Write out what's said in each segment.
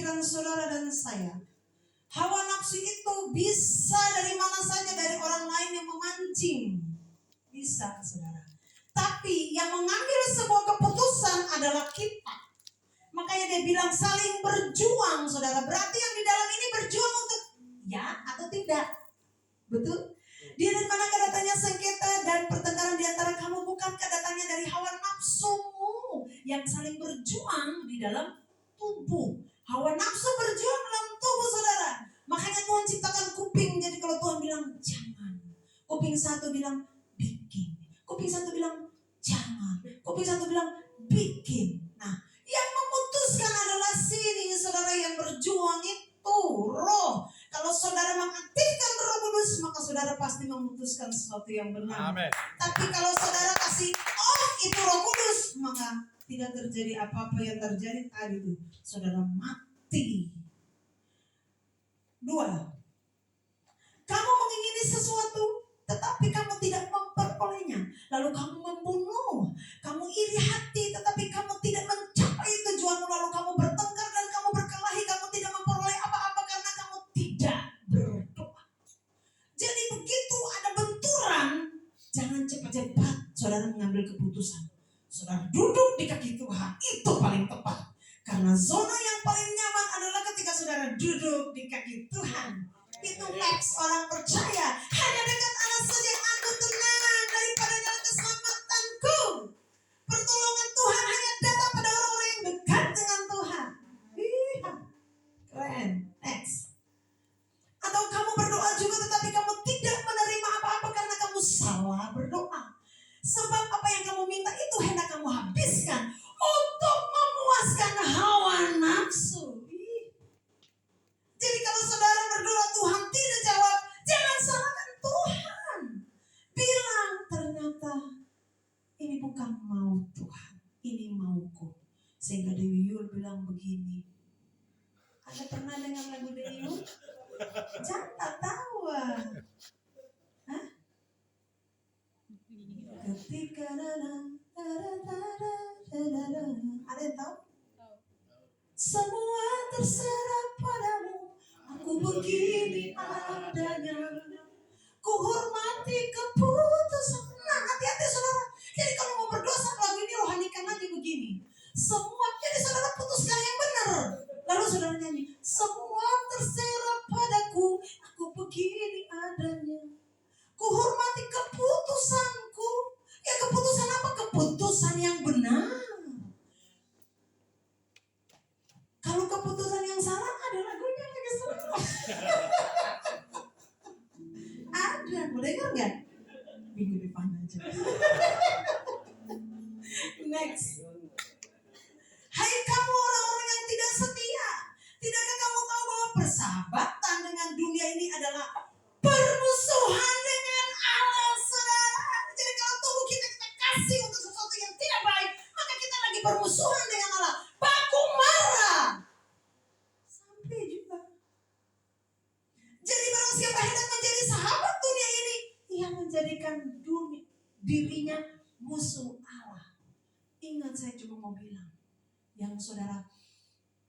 pikiran saudara dan saya. Hawa nafsu itu bisa dari mana saja, dari orang lain yang memancing. Bisa, saudara. Tapi yang mengambil sebuah keputusan adalah kita. Makanya dia bilang saling berjuang, saudara. Berarti yang di dalam ini berjuang untuk ya atau tidak. Betul? Dia dari mana datangnya sengketa dan pertengkaran di antara kamu? Bukankah datangnya dari hawa nafsumu yang saling berjuang di dalam tubuh? Hawa nafsu berjuang dalam tubuh, saudara. Makanya Tuhan ciptakan kuping. Jadi kalau Tuhan bilang jangan, kuping satu bilang bikin, kuping satu bilang jangan, kuping satu bilang bikin. Nah, yang memutuskan adalah sini, saudara. Yang berjuang itu roh. Kalau saudara mengaktifkan Roh Kudus, maka saudara pasti memutuskan sesuatu yang benar. Amen. Tapi kalau saudara kasih itu Roh Kudus, maka tidak terjadi apa-apa yang terjadi tadi itu. Saudara mati. 2. Kamu mengingini sesuatu, tetapi kamu tidak memperolehnya. Lalu kamu membunuh. Kamu iri hati, tetapi kamu tidak mencapai tujuanmu. Lalu kamu bertengkar dan kamu berkelahi. Kamu tidak memperoleh apa-apa karena kamu tidak berdoa. Jadi begitu ada benturan, jangan cepat-cepat saudara mengambil keputusan. Saudara duduk di kaki Tuhan, itu paling tepat. Karena zona yang paling nyaman adalah ketika saudara duduk di kaki Tuhan. Itu max orang percaya. Hanya dekat Allah saja yang aku tenang daripada jalan keselamatanku. Pertolongan Tuhan hanya datang pada orang-orang yang dekat dengan Tuhan. Keren. Next. Atau kamu berdoa juga tetapi kamu tidak menerima apa-apa karena kamu salah berdoa. Sebab apa yang kamu minta itu hendak kamu habiskan untuk memuaskan hawa nafsu. Jadi kalau saudara berdoa Tuhan tidak jawab, jangan salahkan Tuhan. Bilang ternyata ini bukan mau Tuhan, ini mauku. Sehingga Dewi Yul bilang begini. Anda pernah dengar lagu Dewi Yul? Jangan tawa. Hah? Ketika ada yang tahu? Semua terserah padamu, aku begini adanya. Ku hormati keputusan. Nah, hati-hati saudara. Jadi kalau mau berdoa sama lagu ini rohanikan aja begini. Semua, jadi saudara putuskan yang benar. Lalu saudara nyanyi, semua terserah padaku, aku begini adanya. Ku hormati keputusanku. Ya keputusan apa? Keputusan yang benar. Kalau keputusan yang salah ada lagunya lagi salah. Ada, mau dengar nggak? Minggu depan aja. Next. Hai kamu orang-orang yang tidak setia, tidakkah kamu tahu bahwa persahabatan dengan dunia ini adalah permusuhan dengan Allah, saudara? Jadi kalau tubuh kita kasih untuk sesuatu yang tidak baik, maka kita lagi bermusuhan dengan Allah. Baku marah. Sampai juga. Jadi barang siapa hendak menjadi sahabat dunia ini, ia menjadikan dirinya musuh Allah. Ingat, saya cuma mau bilang, yang saudara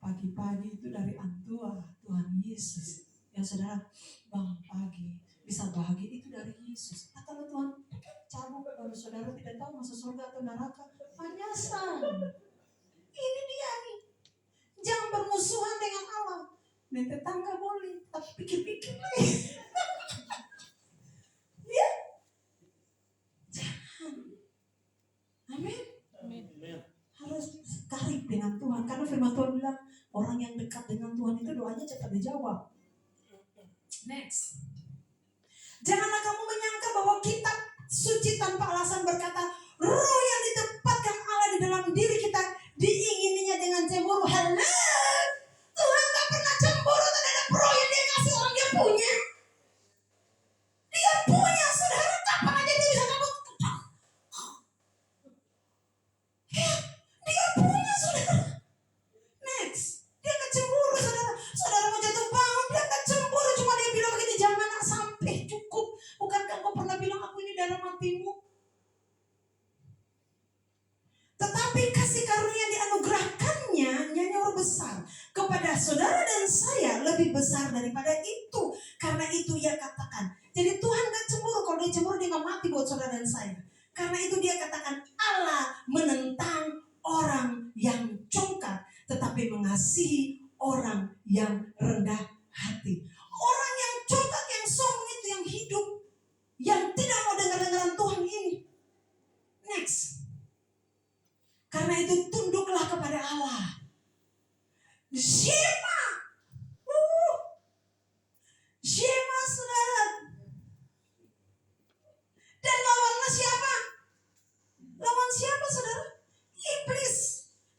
pagi-pagi itu dari Antua Tuhan Yesus. Yang saudara bangun pagi bisa bahagia itu dari Yesus. Nah, kalau Tuhan cabut baru saudara tidak tahu masuk surga atau neraka, panyasan. Ini dia nih. Jangan bermusuhan dengan Allah. Dan tetangga boleh, tapi pikir-pikir lagi. Ya, jangan. Amin. Harus karib dengan Tuhan. Karena firman Tuhan bilang orang yang dekat dengan Tuhan itu doanya cepat dijawab. Next. Janganlah kamu menyangka bahwa kitab suci tanpa alasan berkata roh yang ditempatkan Allah di dalam diri kita diingininya dengan cemburu. Halo, Tuhan gak pernah cemburu terhadap roh yang dia kasih orang dia punya. Dia punya, saudara. Kapan aja dia bisa dapat. Dia punya, saudara. Next. Dia gak cemburu, saudara. Saudara mau jatuh bangun, dia gak cemburu. Cuma dia bilang begini, jangan sampai cukup. Bukankah kau pernah bilang aku ini dalam hatimu? Tetapi kasih karunia dianugerahkannya, nyanyi orang besar. kepada saudara dan saya lebih besar daripada itu. Karena itu ia katakan. Jadi Tuhan gak cemburu. Kalau dia cemburu dia gak mati buat saudara dan saya. Karena itu dia katakan Allah menentang orang yang congkak, tetapi mengasihi orang yang rendah hati. Orang yang congkak, yang sombong itu yang hidup, yang tidak mau dengar-dengaran Tuhan ini. Next. Karena itu tunduklah kepada Allah. Shema. Shema saudara. Dan lawannya siapa? Lawan siapa saudara? Iblis.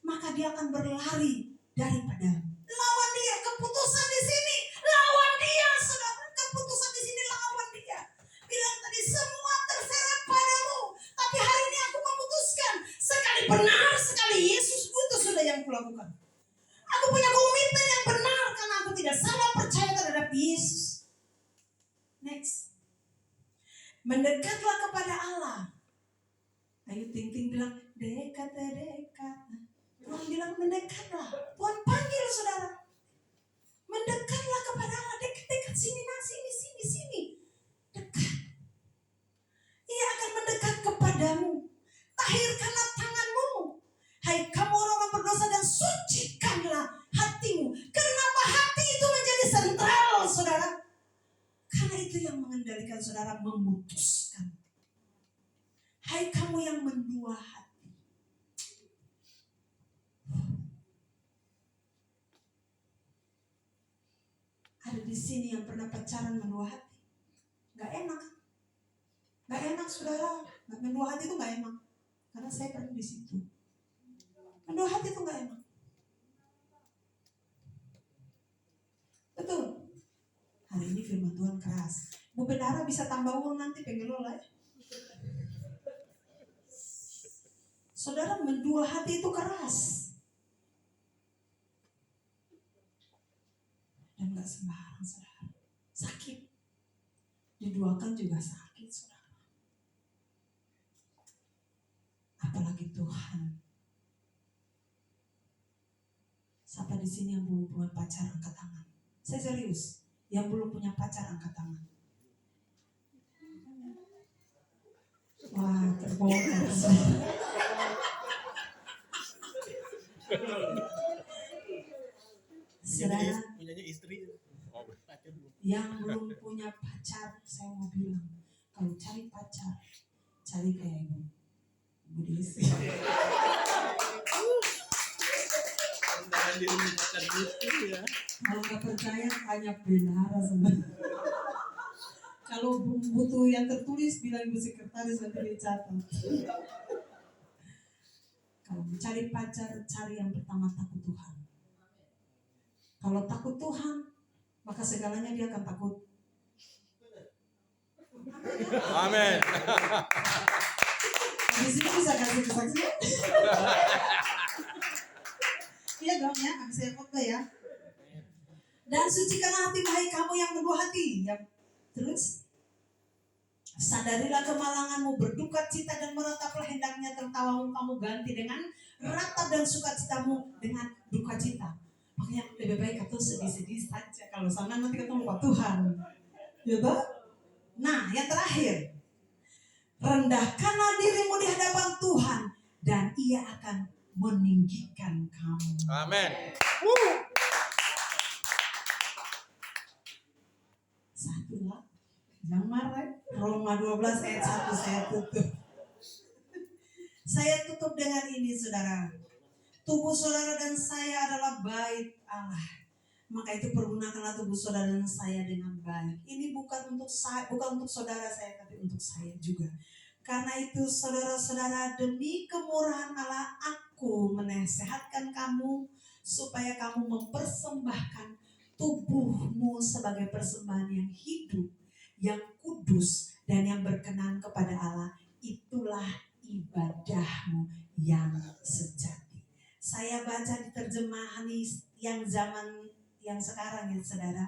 Maka dia akan berlari daripada. Lawan dia. Keputusan di sini lawan dia saudara. Keputusan di sini lawan dia. Bilang tadi semua terseret padamu. Tapi hari ini aku memutuskan. Sekali benar, sekali Yesus itu sudah yang kulakukan. Aku punya komitmen yang benar karena aku tidak salah percaya terhadap Yesus. Next. Mendekatlah kepada Allah. Ayo ting-ting bilang dekat. Tuhan bilang mendekatlah. Tuhan panggil saudara. Mendekatlah kepada Allah. Dekat sini. Dekat. Ia akan mendekat kepadamu. Tahirkanlah tanganmu. Hai kamu orang berdosa dan sucikanlah hatimu. Kenapa hati itu menjadi sentral saudara? Karena itu yang mengendalikan saudara memutuskan. Hai kamu yang mendua hati. Ada di sini yang pernah pacaran mendua hati. Gak enak. Gak enak saudara. Mendua hati itu gak enak. Karena saya pernah di situ. Mendua hati itu gak enak. Betul. Hari ini firman Tuhan keras. Bu Bendara bisa tambah uang nanti pengelola ya. Saudara, mendua hati itu keras. Dan gak sembarang saudara. Sakit. Diduakan juga sakit saudara. Apalagi Tuhan. Siapa di sini yang belum punya pacar angkat tangan? Saya serius. Yang belum punya pacar angkat tangan. Wah, terbongkar. Saudara, punyanya istri. yang belum punya pacar, saya mau bilang, kalau cari pacar, cari kayak Ibu Desi. Kalau nggak percaya, tanya Bendara sebenarnya. Kalau butuh yang tertulis, bilang Ibu Sekretaris nanti dicatat. Kalau mencari pacar, cari yang pertama takut Tuhan. Kalau takut Tuhan, maka segalanya dia akan takut. Amin. Di sini bisa kasih kesaksian. Iya dong ya, habis saya khotbah ya. Dan sucikanlah hati hai kamu yang berdua hati. Ya. Terus sadarilah kemalanganmu, berduka cita dan merataplah hendaknya tertawamu kamu ganti dengan ratap dan sukacitamu dengan duka cita. Makanya lebih baik atau sedih-sedih saja. Kalau sana nanti ketemu Pak Tuhan. Ya toh? Nah, yang terakhir. Rendahkanlah dirimu di hadapan Tuhan dan Ia akan meninggikan kamu. Amin. Satu lah. Jangan marah. Roma 12 ayat 1 saya tutup. Saya tutup dengan ini saudara. Tubuh saudara dan saya adalah bait Allah. Maka itu pergunakanlah tubuh saudara dan saya dengan baik. Ini bukan untuk saya, bukan untuk saudara saya, tapi untuk saya juga. Karena itu saudara-saudara, demi kemurahan Allah aku menasehatkan kamu supaya kamu mempersembahkan tubuhmu sebagai persembahan yang hidup, yang kudus dan yang berkenan kepada Allah. Itulah ibadahmu yang sejati. Saya baca di terjemahan yang zaman yang sekarang ya saudara.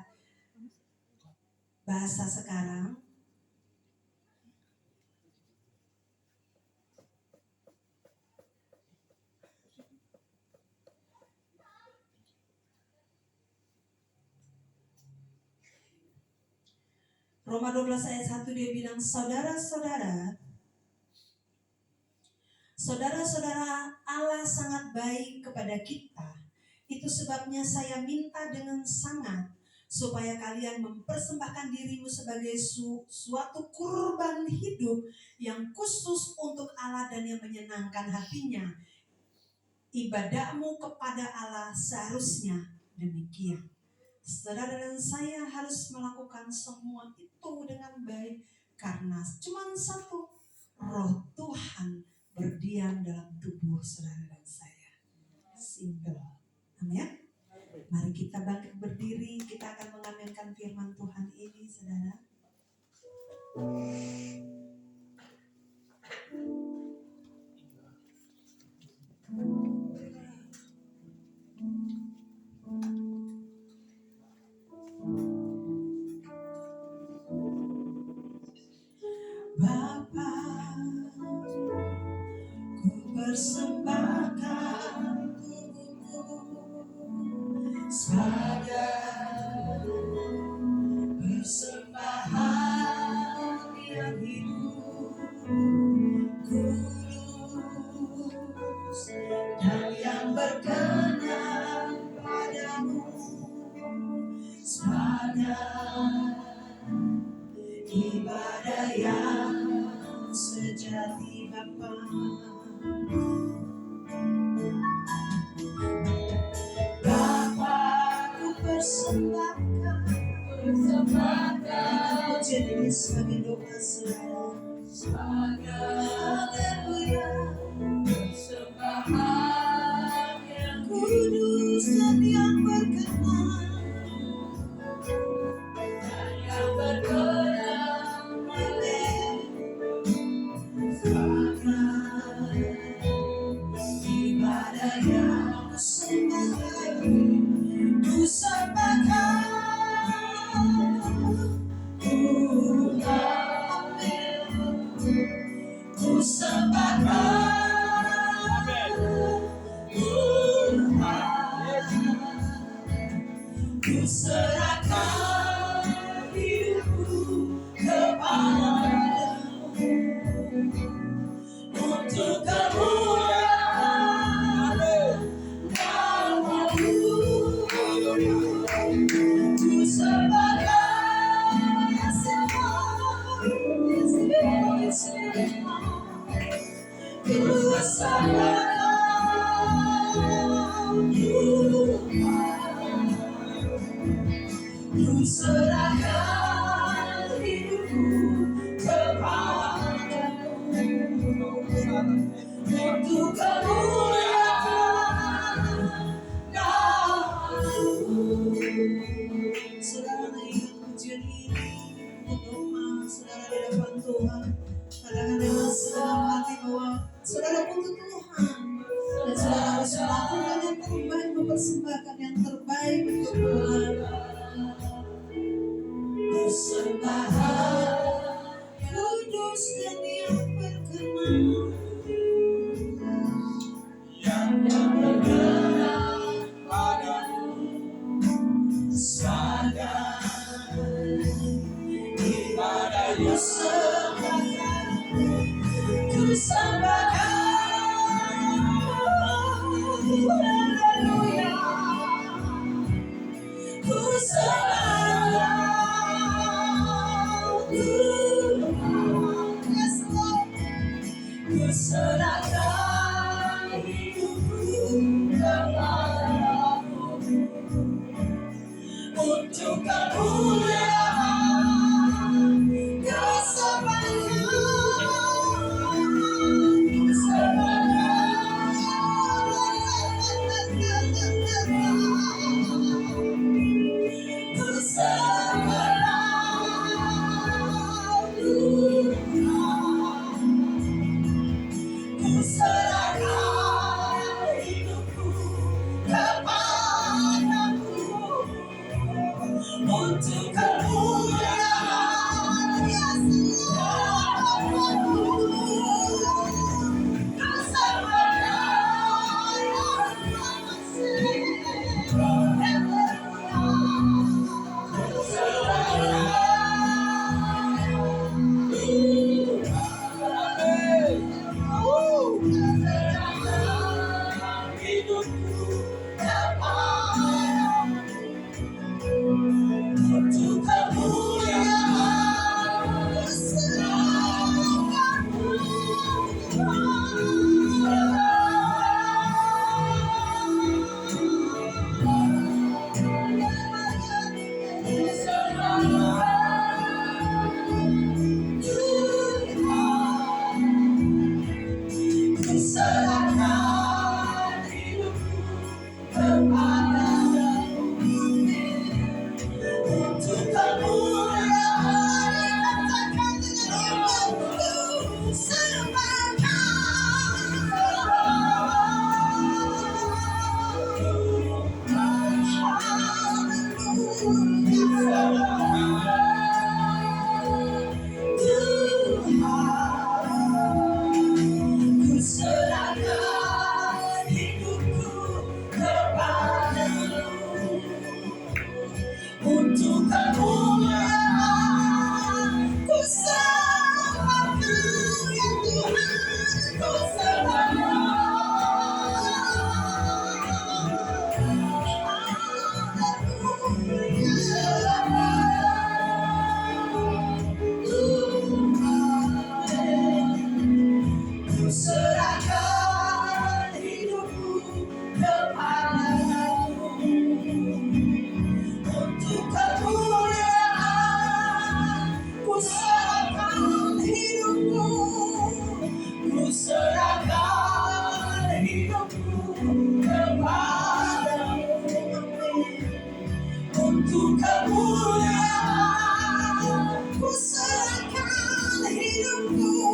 Bahasa sekarang. Roma 12 ayat 1 dia bilang, saudara-saudara, Allah sangat baik kepada kita. Itu sebabnya saya minta dengan sangat supaya kalian mempersembahkan dirimu sebagai suatu kurban hidup yang khusus untuk Allah dan yang menyenangkan hatinya. Ibadahmu kepada Allah seharusnya demikian. Saudara dan saya harus melakukan semua itu dengan baik karena cuma satu, Roh Tuhan berdiam dalam tubuh saudara dan saya. Simple. Amin. Mari kita bangkit berdiri, kita akan mengaminkan firman Tuhan ini, saudara. Bapa, ku persembahkan tubuhmu sebagai persembahan yang hidup, kudus dan yang berkenan padamu, sebagai ibadah yang sejati Bapa. Bapa, ku persembahkan pujian ini sebagai doa saudara. Haleluya, persembahan yang kudus dan yang berkenan, yang berkenan sebagai ibadah yang ku sembahkan, ku sembahkan, ku serahkan hidupku kepadamu untuk kemuliaan namamu. Ku sembahkan semua, ku sembahkan, ku serahkan hidupku kepadamu untuk kemuliaan namamu. Saudara ingat pujian ini untuk doa saudara di depan Tuhan. Katakan dengan sedalam hati bahwa saudara butuh Tuhan dan saudara harus melakukan yang terbaik, mempersembahkan yang terbaik untuk Tuhan. Persembahan kudus dan yang berkenan, yang berkenan padamu, sebagai ibadah yang ku sembahkan. Haleluya, ku sembahkan, yes Lord, ku serahkan hidupku kepadamu untuk kemuliaan untuk kemuliaan, yes Lord, ku sembahkan, untuk kemuliaan. Ku serahkan hidupku,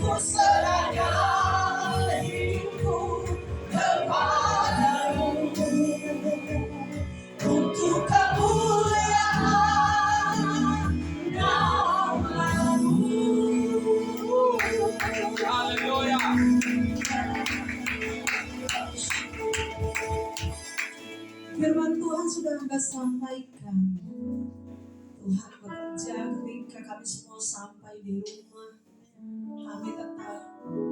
ku serahkan hidupku kepadamu untuk kemuliaan namamu. Haleluya. Firman Tuhan sudah Anda sampaikan. Tuhan bekerja ketika kami semua sampai di rumah. Kami tetap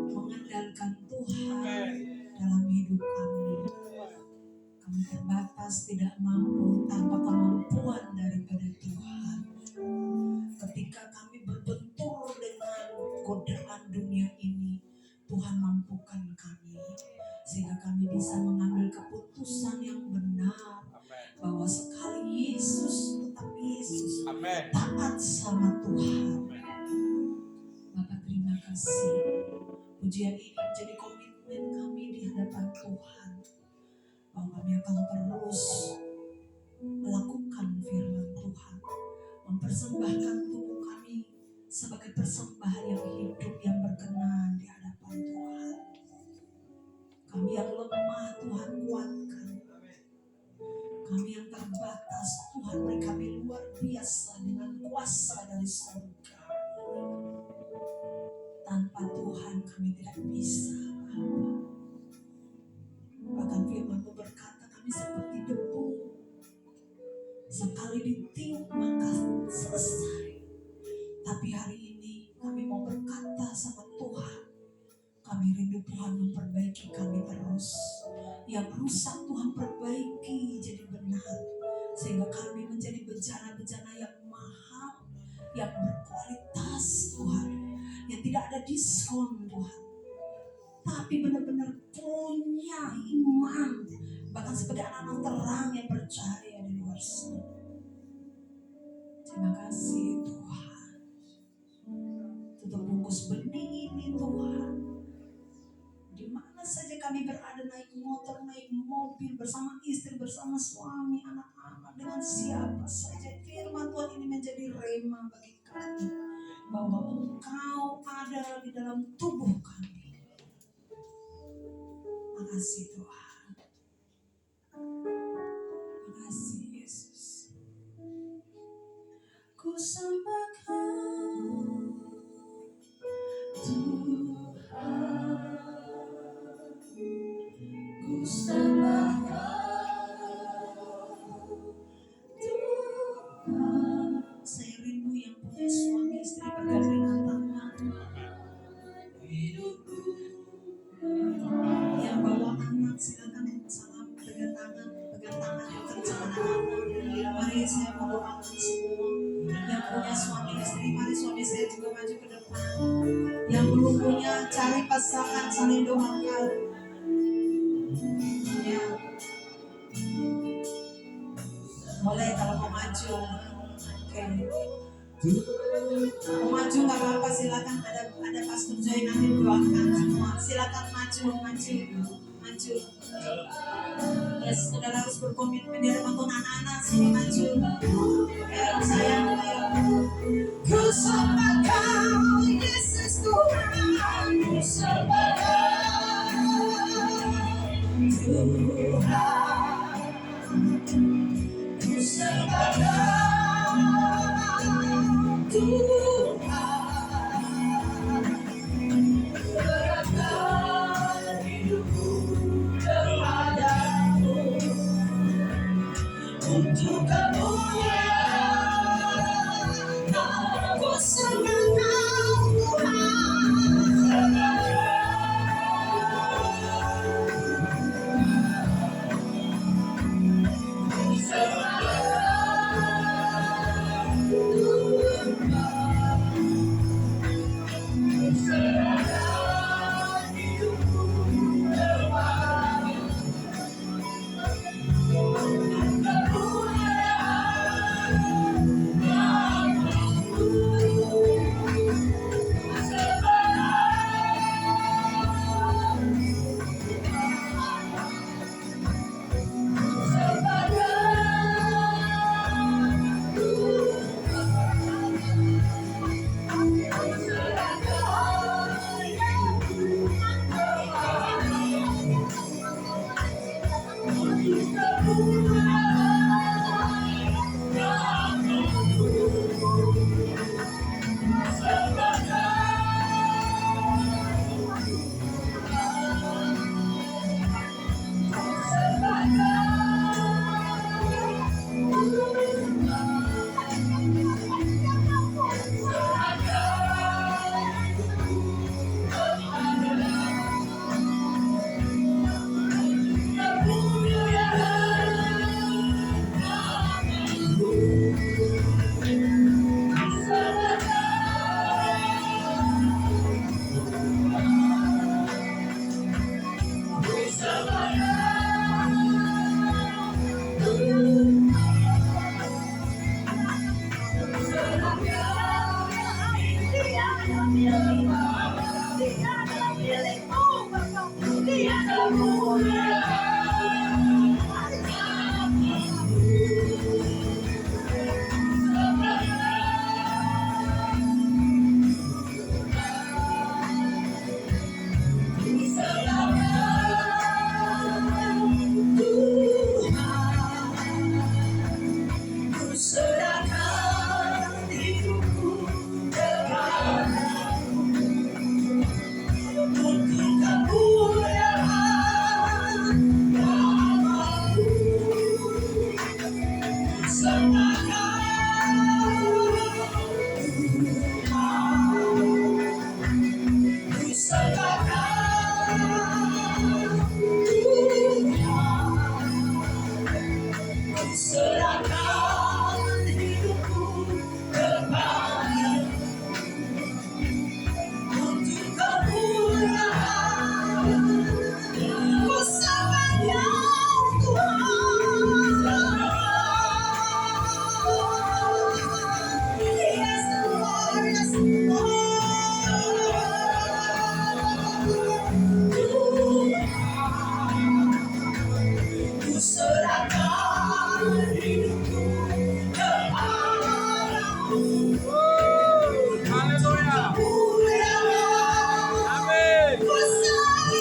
mengandalkan Tuhan dalam hidup kami. Kami terbatas, tidak mampu tanpa kemampuan daripada Tuhan. Ketika kami berbentur dengan godaan dunia ini, Tuhan mampukan kami sehingga kami bisa mengambil keputusan yang benar, bahwa sekali Yesus tetap Yesus, Amin. taat sama Tuhan. Bapak terima kasih, pujian ini menjadi komitmen kami di hadapan Tuhan, bahwa kami akan terus melakukan firman Tuhan, mempersembahkan tubuh kami sebagai persembahan yang hidup, yang berkenan di hadapan Tuhan. Kami yang lemah, Tuhan kuatkan. Kami yang terbatas, Tuhan beri kami luar biasa dengan kuasa dari surga. Tanpa Tuhan kami tidak bisa apa. Bahkan firman-Mu berkata kami seperti debu, sekali ditiup maka selesai. Tapi hari ini kami mau berkata sama Tuhan, kami rindu Tuhan memperbaiki kami terus. Yang rusak Tuhan perbaiki jadi benar, sehingga kami menjadi bejana-bejana yang mahal, yang berkualitas Tuhan, yang tidak ada diskon Tuhan, tapi benar-benar punya iman, bahkan sebagai anak-anak terang yang percaya di luar sana. Terima kasih Tuhan. Tutup bungkus benih ini Tuhan. Di mana saja kami berada, naik motor, naik mobil, bersama istri, bersama suami, anak-anak, dengan siapa saja, firman Tuhan ini menjadi rema bagi kami, bahwa Engkau ada di dalam tubuh kami. Makasih Tuhan. Makasih Yesus. Ku sembahkan Tuhan, ku sembahkan Tuhan. Saya rindu yang punya suami istri bergandengan tangan, yang bawa anak silakan salam pegang tangan yang kencang anak-anak. Mari saya mau doakan semua yang punya suami istri, mari suami saya juga maju ke depan. Yang belum punya, cari pasangan, saling doakan. Ya. Boleh kalau mau maju. Oke. Mau maju nggak apa-apa, silakan, ada Pastor Joy nanti doakan semua. Silakan maju. Yes, saudara harus berkomitmen di hadapan Tuhan. Anak-anak sini maju. Ayo sayang, ayo. Ku sembahkan Yesus Tuhan, ku sembahkan Tuhan, ku sembahkan Tuhan. Serahkan hidupku kepadamu untuk kemuliaan. Ku serahkan Tuhan, ku serahkan Tuhan, ku serahkan hidupku kepadamu untuk kemuliaan. serahkan hidupku kepadamu untuk kemuliaan. Ku sembah ya Tuhan. Yes, Lord, yes, Lord. Ku serahkan hidupku kepadamu. Haleluya. Kemuliaan. Amin. Ku sembah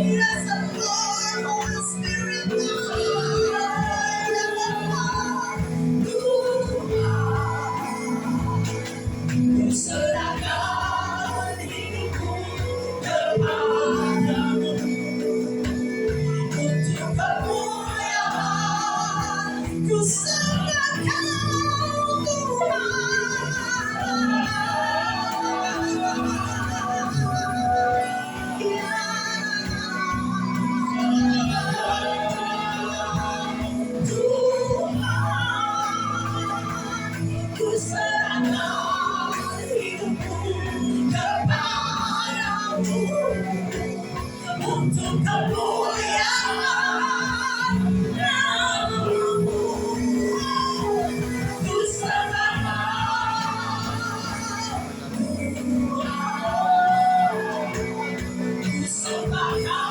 yes, Lord, Holy Spirit, ku serahkan hidupku kepadamu untuk kemuliaan. Ku serahkan ku serahkan hidupku kepadamu untuk kemuliaan namamu. Ku serahkan, ku serahkan,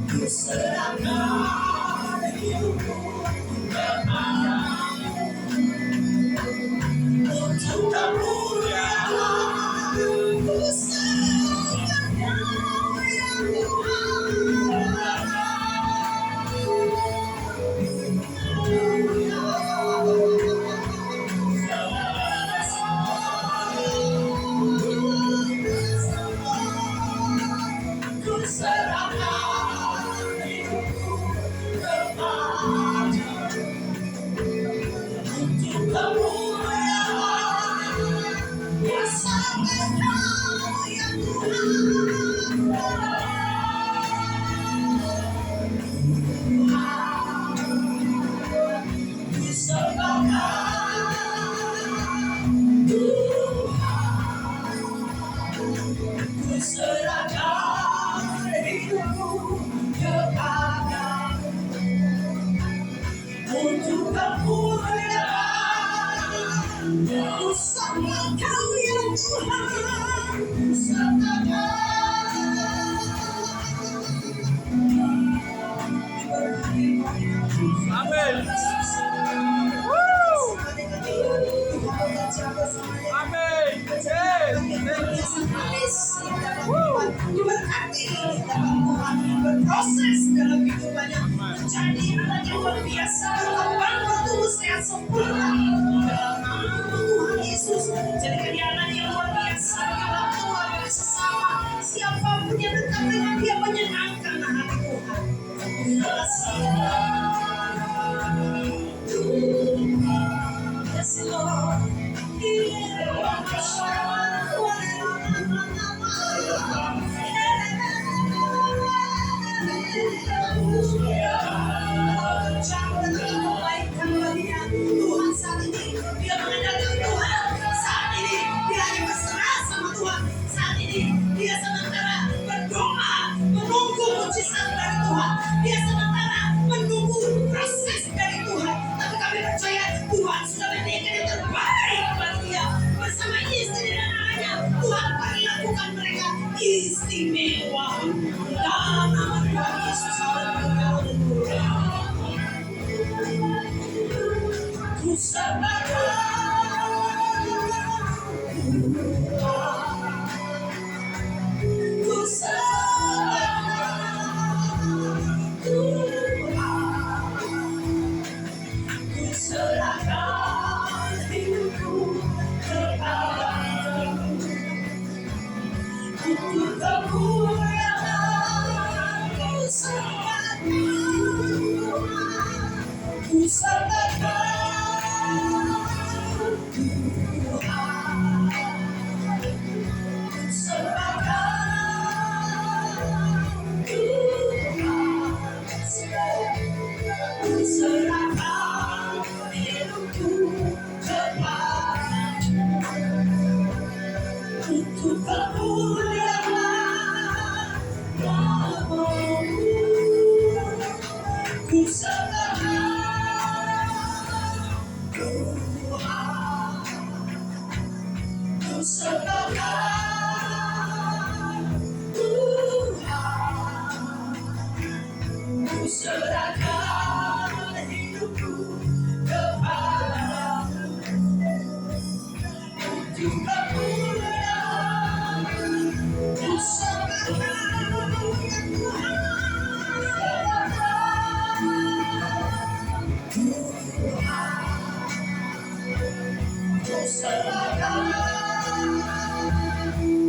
ku serahkan hidupku kepadamu untuk kemuliaan. Ku serahkan ya Tuhan. Ku serahkan hidupku kepadamu untuk kemuliaan. Ku serahkan ya Tuhan. Ku serahkan hidupku kepadamu untuk kemuliaan. Ku serahkan ya Tuhan. Ku serahkan. Amin. Amin. Berproses dalam hidupannya menjadi anak yang luar biasa, berkembang, bertumbuh, sehat, sempurna dalam nama Tuhan Yesus. Jadikan dia anak yang luar biasa dalam keluarga sesama. Siapapun yang dekat dengan dia menyenangkan hati Tuhan. Yes, Lord. Tuhan saat ini serahkan Tuhan, ku serahkan hidupku kepadamu untuk kemuliaan. Ku serahkan Tuhan, ku serahkan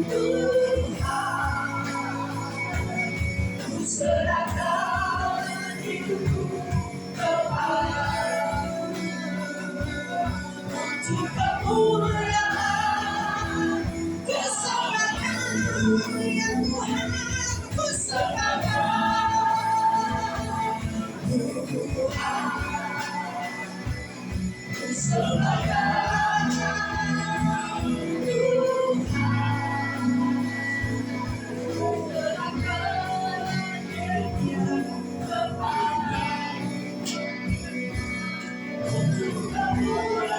Tuhan, ku serahkan hidupku kepadamu untuk kemuliaan. Ku serahkan ya Tuhan, ku serahkan ku serahkan untuk kemuliaan.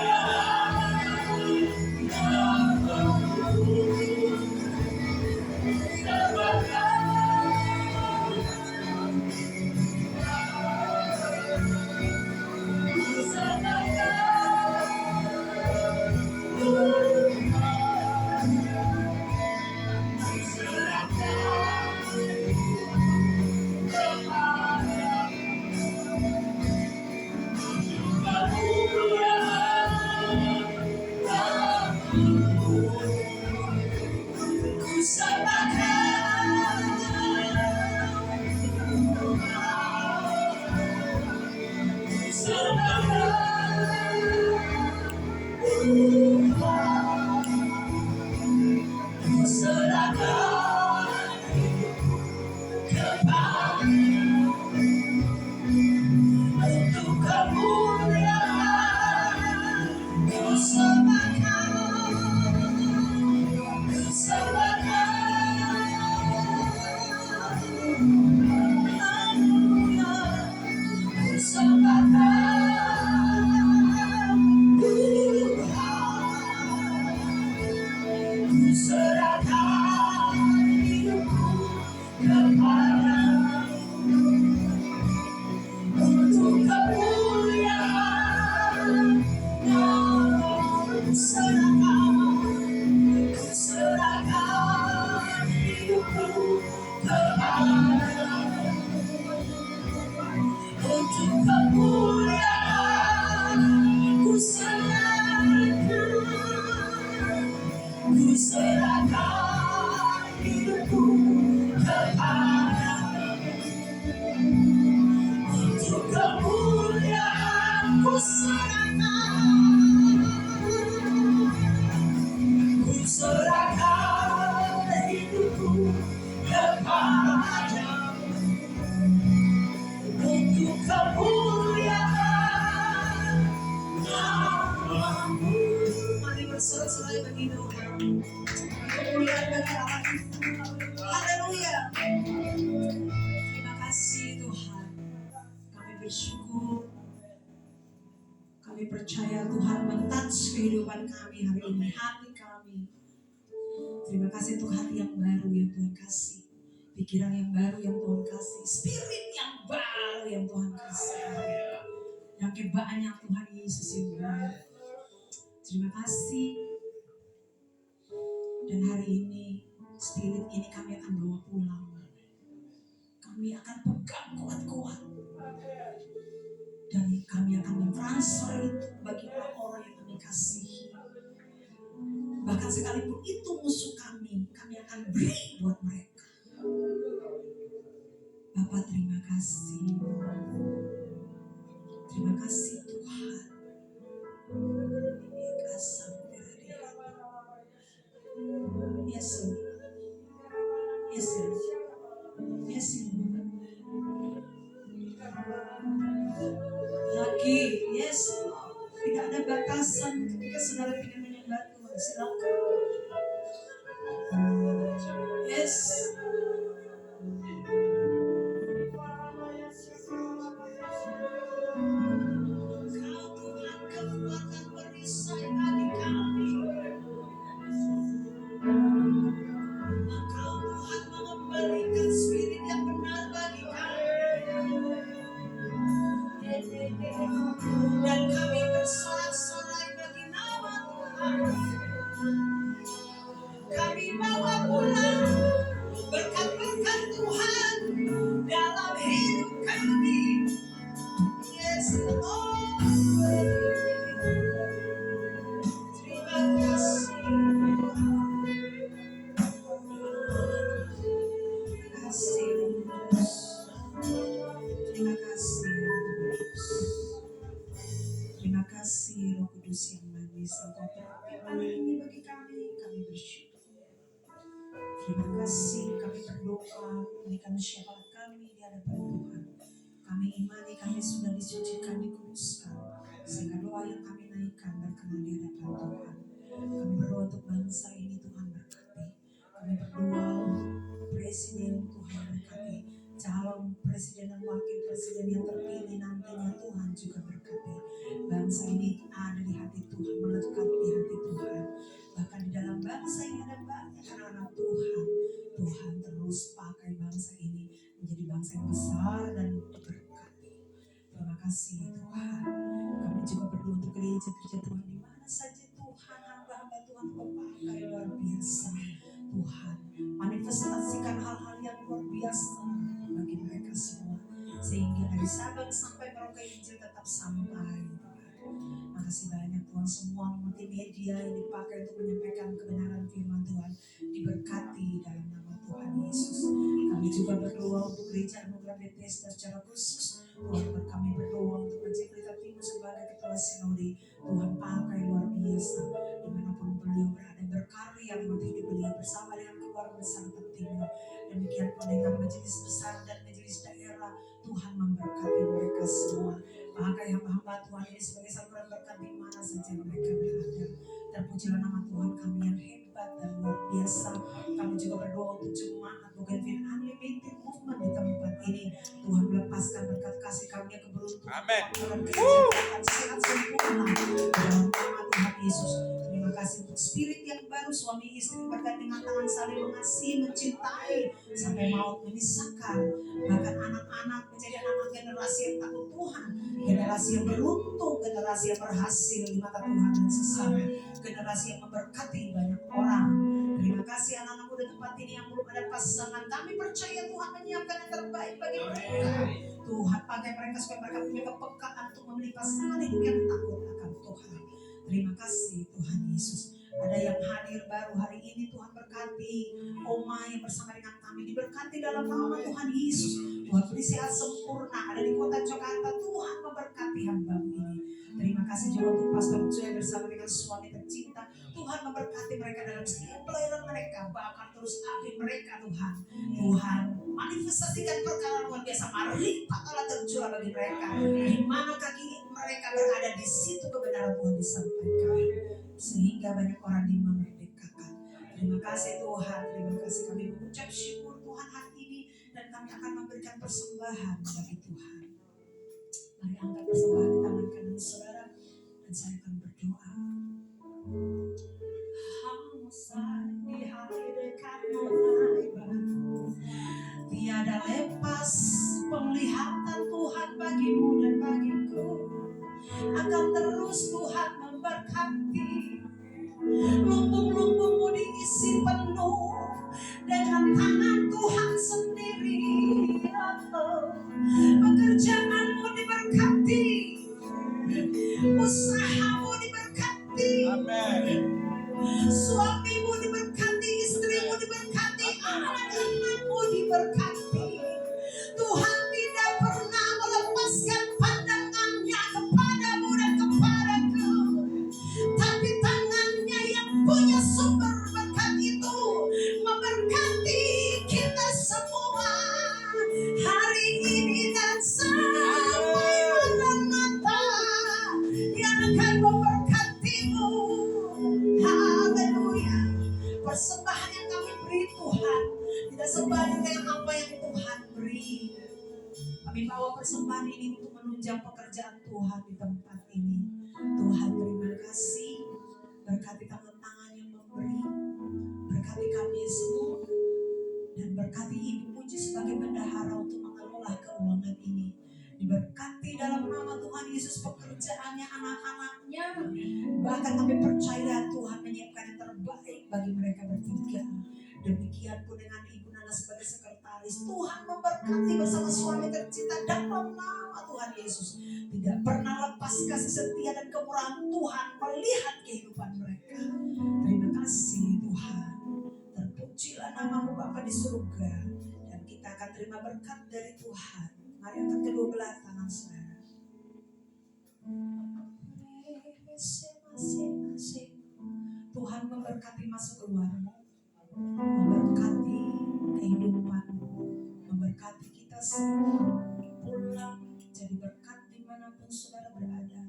Ku serahkan hidupku kepadamu untuk kemuliaan namamu. Ku serahkan hidupku kepadamu untuk kemuliaan. Ku serahkan hidupku kepadamu untuk kemuliaan. Ku serahkan hidupku kepadamu untuk kemuliaan namamu. Mari bersorak-sorai bagi Tuhan. Kemuliaan bagi Allah. Haleluya. Terima kasih Tuhan. Kami bersyukur. Kami percaya Tuhan men-touch kehidupan kami hari ini, hati kami. Terima kasih untuk hati yang baru yang Tuhan kasih, pikiran yang baru yang Tuhan kasih, spirit yang baru yang Tuhan kasih. Yang kebanyak Tuhan Yesus yang baru. Terima kasih. Dan hari ini spirit ini kami akan bawa pulang. Kami akan pegang kuat-kuat. Dan kami akan mentransfer itu bagi orang-orang yang kami kasihi. Bahkan sekalipun itu musuh kami akan beri buat mereka. Bapak terima kasih. Terima kasih Tuhan. Yes, Lord. Yes, Lord. Yes, Lord. Lagi, yes, tidak ada batasan ketika saudara ingin menyembah Tuhan. Silakan. Yes. Kau Tuhan kekuatan perisai bagi kami. Hari ini bagi kami bersyukur. Terima kasih, kami berdoa, berikan syafaat kami di hadapan Tuhan. Kami imani kami sudah disucikan, dikuduskan, sehingga doa yang kami naikkan berkenan di hadapan Tuhan. Kami berdoa untuk bangsa ini, Tuhan berkati. Kami berdoa untuk presiden, Tuhan berkati. Calon presiden dan wakil presiden yang terpilih nantinya, Tuhan juga berkati. Bangsa ini ada di hati Tuhan, melekat di hati Tuhan. Bahkan di dalam bangsa ini ada banyak anak-anak Tuhan. Tuhan terus pakai bangsa ini menjadi bangsa yang besar dan diberkati. Terima kasih Tuhan. Kami juga berdoa untuk gereja-gereja Tuhan di mana saja Tuhan, hamba-hamba Tuhan Kau pakai luar biasa. Tuhan, manifestasikan hal-hal yang luar biasa bagi mereka semua, sehingga dari Sabang sampai Merauke Injil tetap sampai. Makasih banyak Tuhan, semua multimedia yang dipakai untuk menyampaikan kebenaran firman Tuhan diberkati dalam nama Tuhan Yesus. Kami juga berdoa untuk gereja Anugerah Bethesda secara khusus. Tuhan, kami berdoa untuk Masjid Pelita Timur sebagai ketua sinode. Tuhan pakai luar biasa dimanapun beliau berada, berkarya lewat hidup beliau bersama dengan keluarga besar Timur. Demikian pun dengan majelis besar dan majelis daerah. Tuhan memberkati mereka semua. Pakai hamba-hamba Tuhan ini sebagai saluran berkat di mana saja mereka berada. Terpujilah nama Tuhan kami yang hebat dan luar biasa. Kami juga berdoa untuk jemaat Bougainville Unlimited Movement di tempat ini. Tuhan melepaskan berkat kasih karunia keberuntungan. Amin. Dalam kesehatan sehat sempurna dalam nama Tuhan Yesus. Terima kasih untuk spirit yang baru, suami istri bergandengan tangan saling mengasihi, mencintai sampai maut memisahkan. Bahkan anak-anak menjadi anak generasi yang takut Tuhan, generasi yang beruntung, generasi yang berhasil di mata Tuhan dan sesama, generasi yang memberkati banyak orang. Terima kasih anak-anak muda tempat ini yang belum ada pasangan. Kami percaya Tuhan menyiapkan yang terbaik bagi mereka. Tuhan pakai mereka supaya mereka punya kepekaan untuk memilih pasangan hidup yang takut akan Tuhan. Terima kasih Tuhan Yesus. Ada yang hadir baru hari ini, Tuhan berkati Oma yang bersama dengan kami, diberkati dalam nama Tuhan Yesus. Tuhan beri sehat sempurna, ada di kota Jakarta. Tuhan memberkati hamba ini. Terima kasih juga untuk Pastor Joy bersama dengan suami tercinta. Tuhan memberkati mereka dalam setiap pelayanan mereka, bahkan terus aktif mereka Tuhan. Tuhan manifestasikan perkara luar biasa, melipat Allah tercurah bagi mereka. Di mana kaki mereka berada, di situ kebenaran Tuhan disampaikan, sehingga banyak orang dimerdekakan. Terima kasih Tuhan, terima kasih, kami mengucap syukur Tuhan hari ini, dan kami akan memberikan persembahan bagi Tuhan. Mari angkat persembahan di tangan kanan saudara, dan saya akan berdoa. Tiada lepas penglihatan Tuhan bagimu dan bagiku, akan terus Tuhan memberkati. Lumbung-lumbungmu diisi penuh dengan tangan Tuhan sendiri. Pekerjaanmu diberkati, usahamu diberkati, Amin. suamimu diberkati, istrimu diberkati, anak-anakmu diberkati. Tuhan tidak pernah melepaskan pandangannya kepadamu dan kepadaku, tapi tangannya yang punya sumber berkat itu memberkati kita semua hari ini dan sampai Maranatha, yang akan memberkatimu. Haleluya. Persembahan yang kami beri Tuhan tidak sebanding dengan apa yang Tuhan beri. Kami bawa persembahan ini untuk menunjang pekerjaan Tuhan di tempat ini. Tuhan terima kasih, berkati tangan-tangan yang memberi, berkati kami semua, dan berkati Ibu Puji sebagai bendahara untuk mengelola keuangan ini. Diberkati dalam nama Tuhan Yesus pekerjaannya, anak-anaknya. Bahkan kami percaya Tuhan menyiapkan yang terbaik bagi mereka bertiga. Demikian pun dengan Ibu Nana sebagai sekretaris. Tuhan memberkati bersama suami tercinta dalam nama Tuhan Yesus. Tidak pernah lepas kasih setia dan kemurahan Tuhan melihat kehidupan mereka. Terima kasih Tuhan. Terpujilah nama-Mu Bapa di surga. Dan kita akan terima berkat dari Tuhan. Mari angkat kedua belah tangan saudara. Masing-masing memberkati masuk keluarmu, memberkati kehidupan, memberkati kita semua pulang jadi berkat dimanapun saudara berada.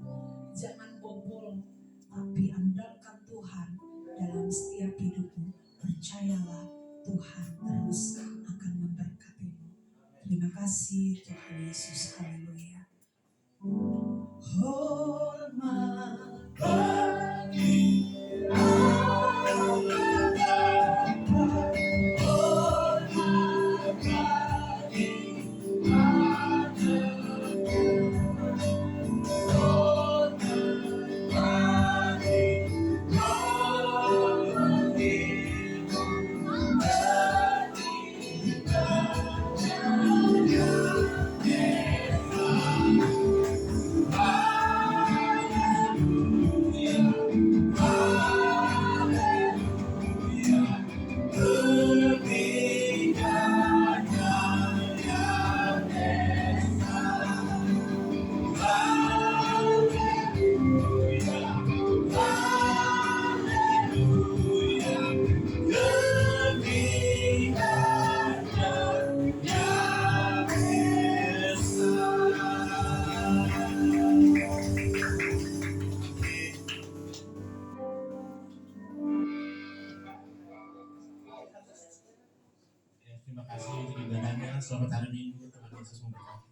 Jangan bobol, tapi andalkan Tuhan dalam setiap hidupmu. Percayalah Tuhan terus akan memberkatimu. Terima kasih Tuhan Yesus. Haleluya. Hormat bagi terima kasih untuk ibadahnya. Selamat hari Minggu, Tuhan Yesus memberkati.